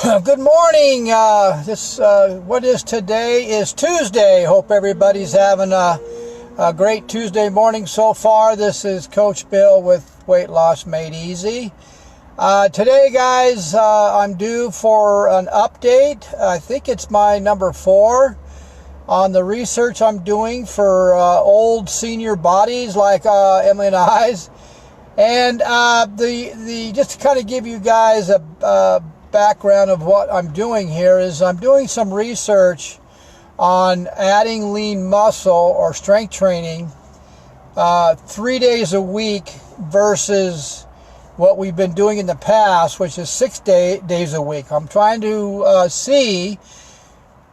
Good morning. What is today is Tuesday. Hope everybody's having a great Tuesday morning so far. This is Coach Bill with Weight Loss Made Easy. Today, guys, I'm due for an update. I think it's my number 4 on the research I'm doing for old senior bodies like Emily and I's. And just to kind of give you guys a background of what I'm doing here is I'm doing some research on adding lean muscle or strength training 3 days a week versus what we've been doing in the past, which is 6 days a week. I'm trying to see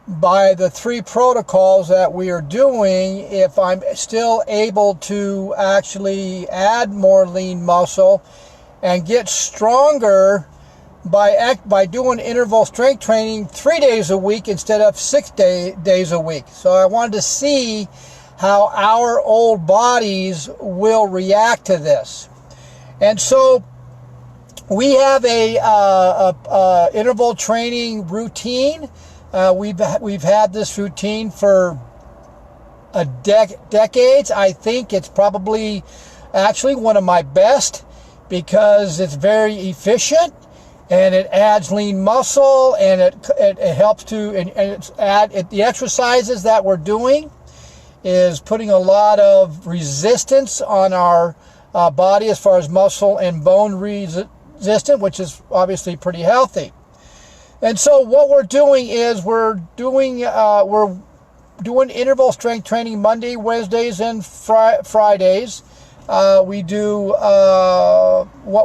by the 3 protocols that we are doing if I'm still able to actually add more lean muscle and get stronger by doing interval strength training 3 days a week instead of 6 days a week. So I wanted to see how our old bodies will react to this. And so we have a interval training routine. We've had this routine for decades. I think it's probably actually one of my best because it's very efficient. And it adds lean muscle, and it helps to, the exercises that we're doing is putting a lot of resistance on our body as far as muscle and bone resistance, which is obviously pretty healthy. And so what we're doing is we're doing interval strength training Monday, Wednesdays, and Fridays. What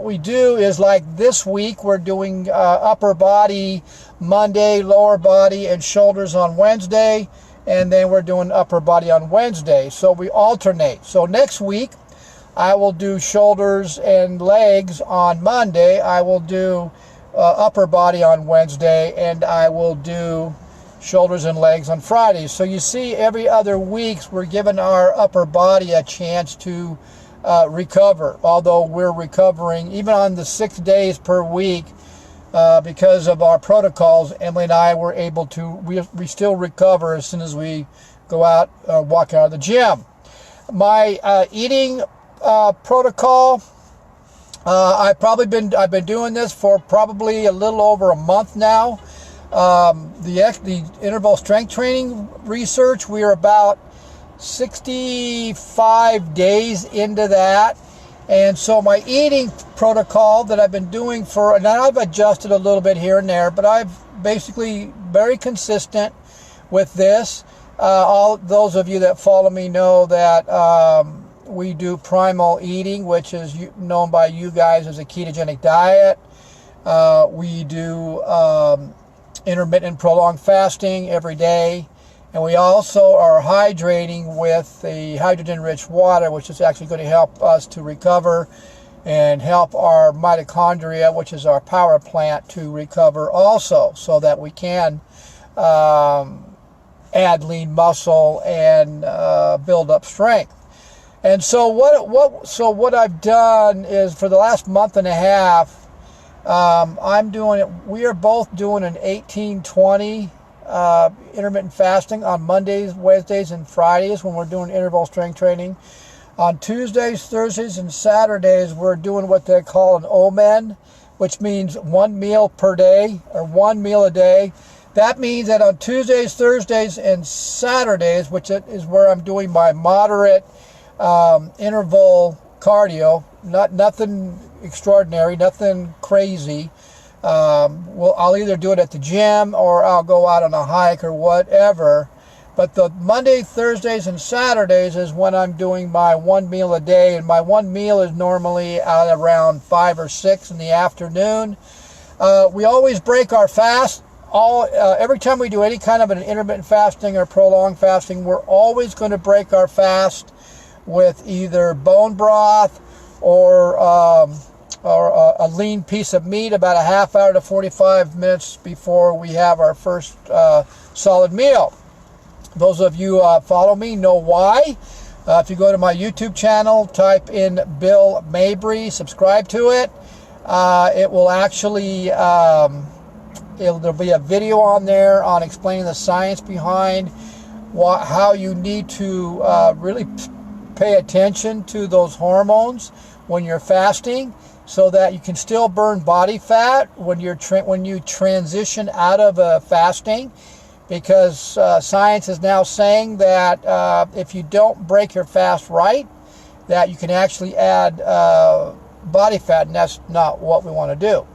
we do is, like this week, we're doing upper body Monday, lower body and shoulders on Wednesday, and then we're doing upper body on Wednesday. So we alternate. So next week, I will do shoulders and legs on Monday. I will do upper body on Wednesday, and I will do shoulders and legs on Friday. So you see, every other week, we're giving our upper body a chance to recover, although we're recovering even on the 6 days per week because of our protocols. Emily and I were able to, we still recover as soon as we go out, walk out of the gym. My eating protocol, I've been doing this for probably a little over a month now. The interval strength training research, we are about 65 days into that, and so my eating protocol that I've been doing and I've adjusted a little bit here and there, but I've basically very consistent with this. All those of you that follow me know that we do primal eating, which is known by you guys as a ketogenic diet. We do intermittent prolonged fasting every day. And we also are hydrating with the hydrogen-rich water, which is actually going to help us to recover and help our mitochondria, which is our power plant, to recover also, so that we can add lean muscle and build up strength. And so what I've done is, for the last month and a half, we are both doing an 18-20 intermittent fasting on Mondays, Wednesdays, and Fridays when we're doing interval strength training. On Tuesdays, Thursdays, and Saturdays, we're doing what they call an OMEN, which means 1 meal per day, or 1 meal a day. That means that on Tuesdays, Thursdays, and Saturdays, which is where I'm doing my moderate interval cardio, nothing extraordinary, nothing crazy. I'll either do it at the gym or I'll go out on a hike or whatever. But the Monday, Thursdays, and Saturdays is when I'm doing my 1 meal a day, and my 1 meal is normally at around 5 or 6 in the afternoon. We always break our fast. Every time we do any kind of an intermittent fasting or prolonged fasting, we're always going to break our fast with either bone broth or a lean piece of meat about a half hour to 45 minutes before we have our first solid meal. Those of you follow me know why. If you go to my YouTube channel, type in Bill Mabry, subscribe to it. It will actually There'll be a video on there on explaining the science behind how you need to really pay attention to those hormones when you're fasting, so that you can still burn body fat when you transition out of fasting. Because science is now saying that if you don't break your fast right, that you can actually add body fat, and that's not what we want to do.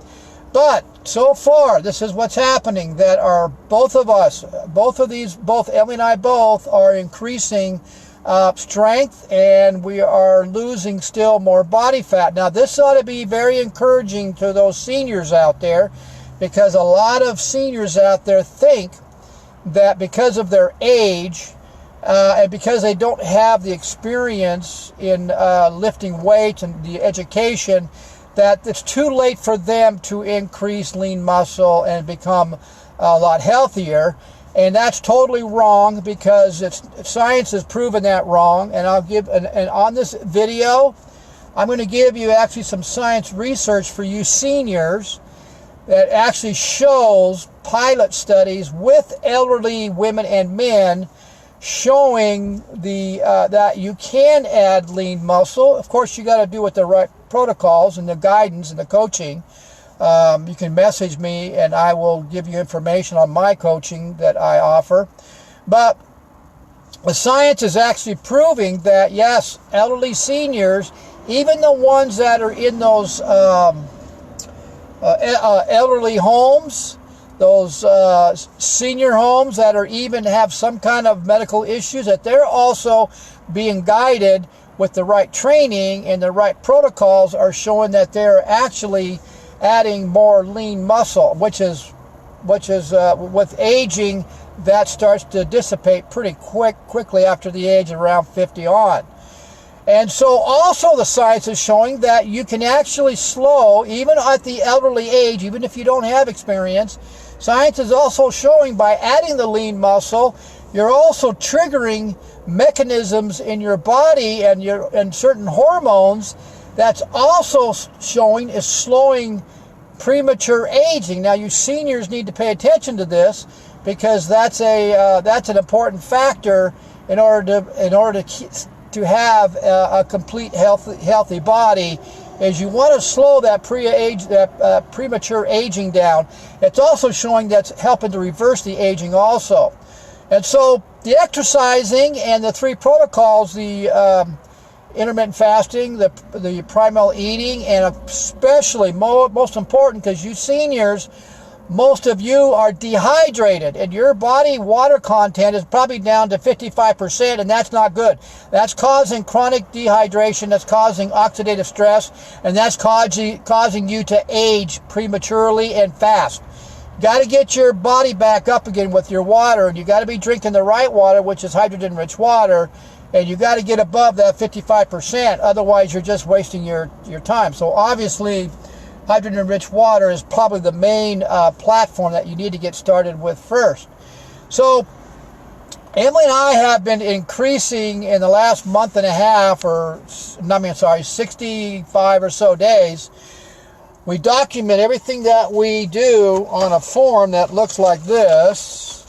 But so far, this is what's happening, that both Emily and I both are increasing strength, and we are losing still more body fat. Now, this ought to be very encouraging to those seniors out there, because a lot of seniors out there think that because of their age and because they don't have the experience in lifting weights and the education, that it's too late for them to increase lean muscle and become a lot healthier. And that's totally wrong, because science has proven that wrong. And and on this video, I'm going to give you actually some science research for you seniors that actually shows pilot studies with elderly women and men showing that you can add lean muscle. Of course, you got to do with the right protocols and the guidance and the coaching. You can message me and I will give you information on my coaching that I offer. But the science is actually proving that, yes, elderly seniors, even the ones that are in those elderly homes, those senior homes that are even have some kind of medical issues, that they're also being guided with the right training and the right protocols, are showing that they're actually adding more lean muscle, which is with aging, that starts to dissipate pretty quickly after the age of around 50 on. And so also the science is showing that you can actually slow, even at the elderly age, even if you don't have experience. Science is also showing by adding the lean muscle, you're also triggering mechanisms in your body and certain hormones that's also showing is slowing premature aging. Now, you seniors need to pay attention to this, because that's an important factor in order to have a complete healthy body. Is you want to slow that premature aging down. It's also showing that's helping to reverse the aging also. And so the exercising and the 3 protocols, the intermittent fasting, the primal eating, and especially most important, because you seniors, most of you are dehydrated and your body water content is probably down to 55%, and that's not good. That's causing chronic dehydration, that's causing oxidative stress, and that's causing you to age prematurely and fast. Got to get your body back up again with your water, and you got to be drinking the right water, which is hydrogen-rich water, and you got to get above that 55%, otherwise you're just wasting your time. So obviously, hydrogen-rich water is probably the main platform that you need to get started with first. So Emily and I have been increasing in the last month and a half, 65 or so days. We document everything that we do on a form that looks like this.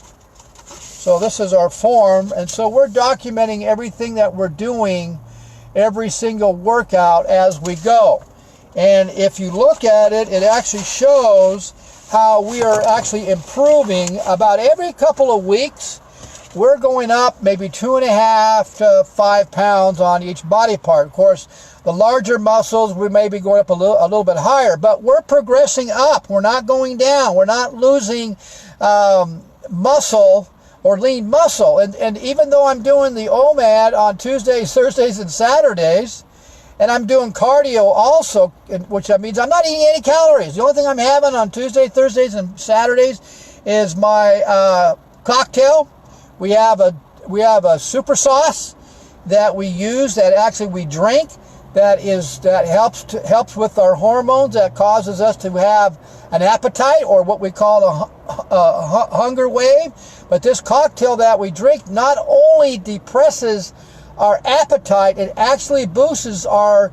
So this is our form, and so we're documenting everything that we're doing, every single workout as we go. And if you look at it, it actually shows how we are actually improving. About every couple of weeks, we're going up maybe 2.5 to 5 pounds on each body part. Of course, the larger muscles, we may be going up a little bit higher, but we're progressing up. We're not going down. We're not losing muscle or lean muscle. And even though I'm doing the OMAD on Tuesdays, Thursdays, and Saturdays, and I'm doing cardio also, which means I'm not eating any calories. The only thing I'm having on Tuesdays, Thursdays, and Saturdays is my cocktail. We have a super sauce that we use, that actually we drink, that helps with our hormones, that causes us to have an appetite, or what we call a hunger wave. But this cocktail that we drink not only depresses our appetite, it actually boosts our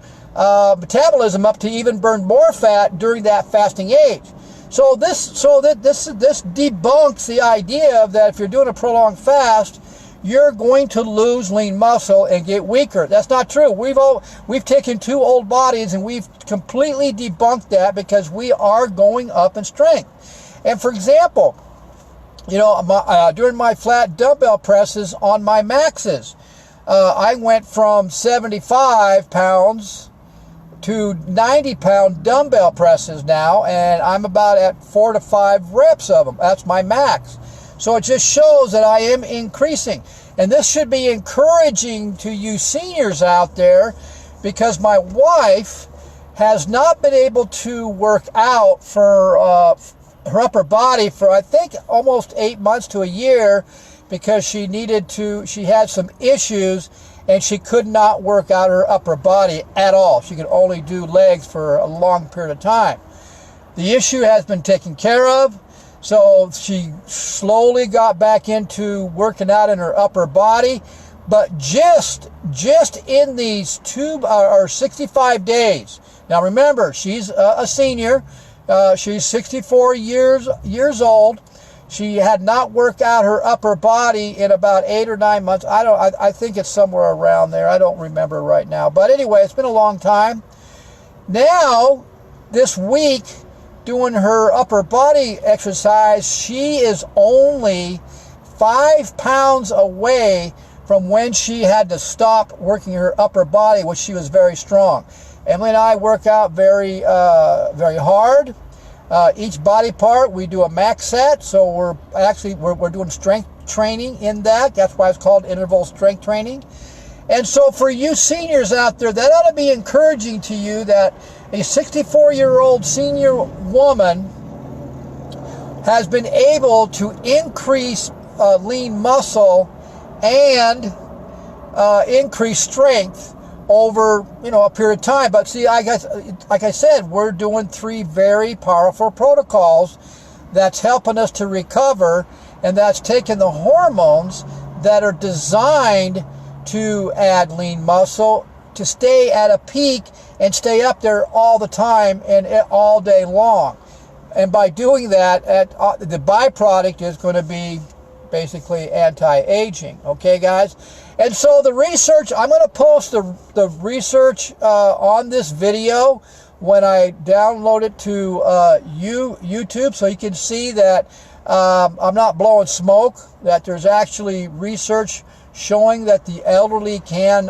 metabolism up to even burn more fat during that fasting age. So this debunks the idea of that if you're doing a prolonged fast, you're going to lose lean muscle and get weaker. That's not true. We've taken two old bodies and we've completely debunked that, because we are going up in strength. And for example, you know, during my flat dumbbell presses on my maxes, I went from 75 pounds to 90-pound dumbbell presses now, and I'm about at 4 to 5 reps of them. That's my max. So it just shows that I am increasing. And this should be encouraging to you seniors out there, because my wife has not been able to work out for her upper body for, I think, almost 8 months to a year, because she had some issues and she could not work out her upper body at all. She could only do legs for a long period of time. The issue has been taken care of, so she slowly got back into working out in her upper body. But just in these 65 days. Now remember, she's a senior. She's 64 years old. She had not worked out her upper body in about 8 or 9 months. I think it's somewhere around there. I don't remember right now. But anyway, it's been a long time. Now, this week, doing her upper body exercise, she is only 5 pounds away from when she had to stop working her upper body, which she was very strong. Emily and I work out very hard. Each body part, we do a max set, so we're doing strength training in that. That's why it's called interval strength training. And so for you seniors out there, that ought to be encouraging to you, that a 64-year-old senior woman has been able to increase lean muscle and increase strength over, you know, a period of time. But see, I guess, like I said, we're doing 3 very powerful protocols that's helping us to recover, and that's taking the hormones that are designed to add lean muscle to stay at a peak and stay up there all the time and all day long. And by doing that, the byproduct is going to be basically anti-aging. Okay, guys? And so the research, I'm going to post the research on this video when I download it to YouTube, so you can see that I'm not blowing smoke, that there's actually research showing that the elderly can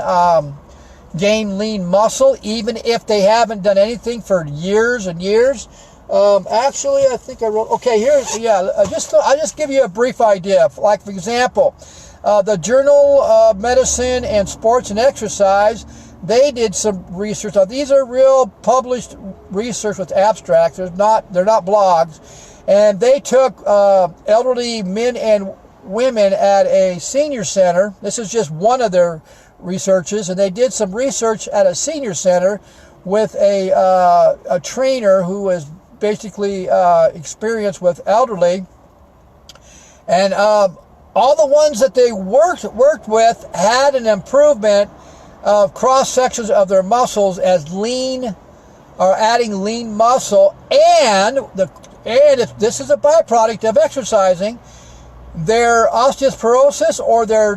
gain lean muscle even if they haven't done anything for years and years. Actually, I think I wrote, okay, I'll just give you a brief idea. Like, for example, the Journal of Medicine and Sports and Exercise, they did some research. Now, these are real published research with abstracts. They're not blogs. And they took elderly men and women at a senior center. This is just one of their researches. And they did some research at a senior center with a trainer who is basically experienced with elderly. And all the ones that they worked with had an improvement of cross sections of their muscles as lean, or adding lean muscle, and if this is a byproduct of exercising, their osteoporosis or their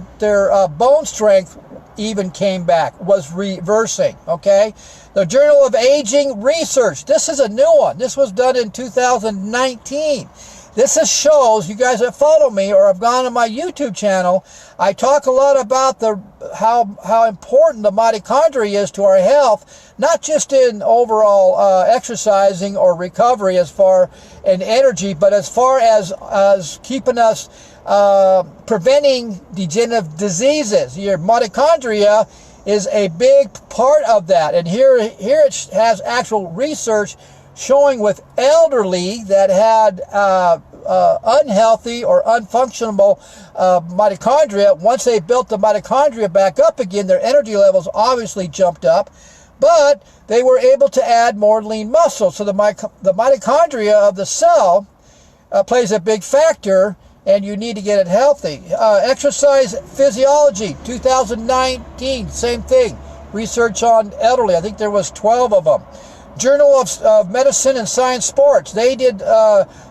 bone strength even came back, was reversing. Okay, the Journal of Aging Research, this is a new one. This was done in 2019. This shows, you guys that follow me or have gone to my YouTube channel, I talk a lot about how important the mitochondria is to our health, not just in overall exercising or recovery as far in energy, but as far as keeping us preventing degenerative diseases. Your mitochondria is a big part of that, and here it has actual research showing with elderly that had unhealthy or unfunctional mitochondria. Once they built the mitochondria back up again, their energy levels obviously jumped up, but they were able to add more lean muscle. So the mitochondria of the cell plays a big factor, and you need to get it healthy. Exercise Physiology, 2019, same thing. Research on elderly. I think there was 12 of them. Journal of Medicine and Science Sports. They did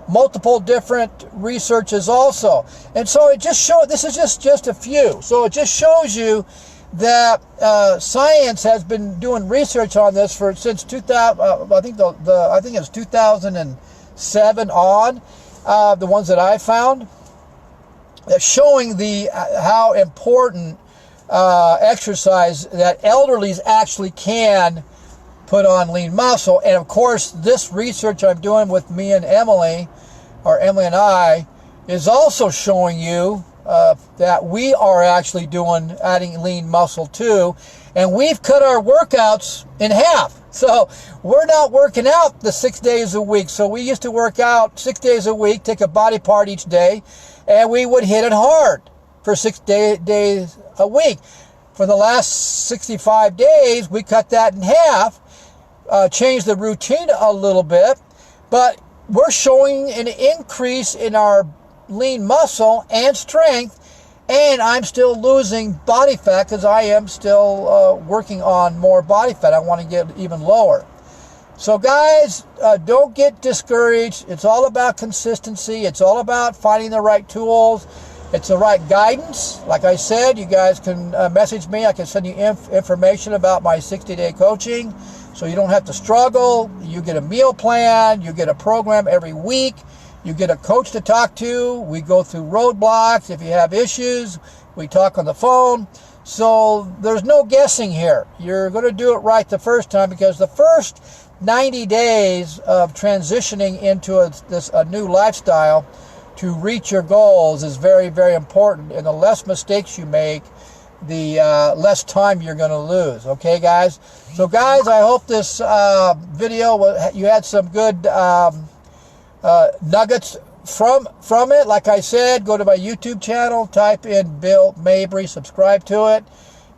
multiple different researches also. And so it just showed, this is just a few. So it just shows you that science has been doing research on this since 2000. I think it was 2007 on. The ones that I found, showing how important exercise that elderlies actually can put on lean muscle. And of course, this research I'm doing with me and Emily, or Emily and I, is also showing you that we are actually adding lean muscle too, and we've cut our workouts in half. So we're not working out the 6 days a week. So we used to work out 6 days a week, take a body part each day, and we would hit it hard for 6 days a week. For the last 65 days, we cut that in half, changed the routine a little bit, but we're showing an increase in our lean muscle and strength, and I'm still losing body fat because I am still working on more body fat. I want to get even lower. So guys, don't get discouraged. It's all about consistency. It's all about finding the right tools. It's the right guidance. Like I said, you guys can message me. I can send you information about my 60-day coaching, so you don't have to struggle. You get a meal plan. You get a program every week. You get a coach to talk to. We go through roadblocks. If you have issues, we talk on the phone. So there's no guessing here. You're going to do it right the first time, because the first 90 days of transitioning into a new lifestyle to reach your goals is very, very important. And the less mistakes you make, the less time you're going to lose. Okay, guys? So, guys, I hope this video, you had some good nuggets from it. Like I said, go to my YouTube channel, type in Bill Mabry, subscribe to it.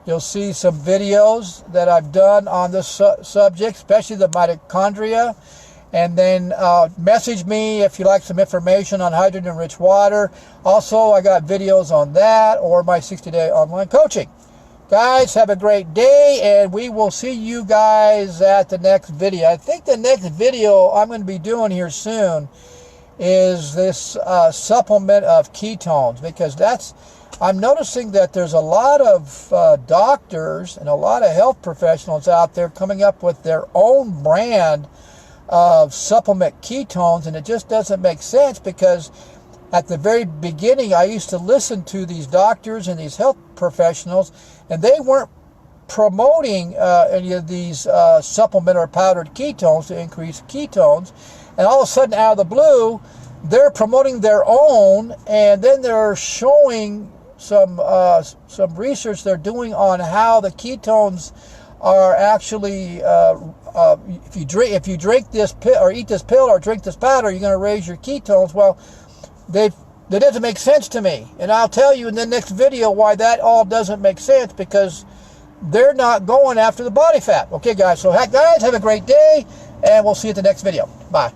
You'll see some videos that I've done on this subject, especially the mitochondria. And then message me if you like some information on hydrogen-rich water. Also, I got videos on that, or my 60-day online coaching. Guys, have a great day, and we will see you guys at the next video. I think the next video I'm going to be doing here soon is this supplement of ketones, because I'm noticing that there's a lot of doctors and a lot of health professionals out there coming up with their own brand of supplement ketones, and it just doesn't make sense, because at the very beginning I used to listen to these doctors and these health professionals, and they weren't promoting any of these supplement or powdered ketones to increase ketones, and all of a sudden, out of the blue, they're promoting their own, and then they're showing some research they're doing on how the ketones are actually if you drink this pill or eat this pill or drink this powder, you're going to raise your ketones. Well, that doesn't make sense to me, and I'll tell you in the next video why that all doesn't make sense, because they're not going after the body fat. Okay, guys. So, guys, have a great day, and we'll see you at the next video. Bye.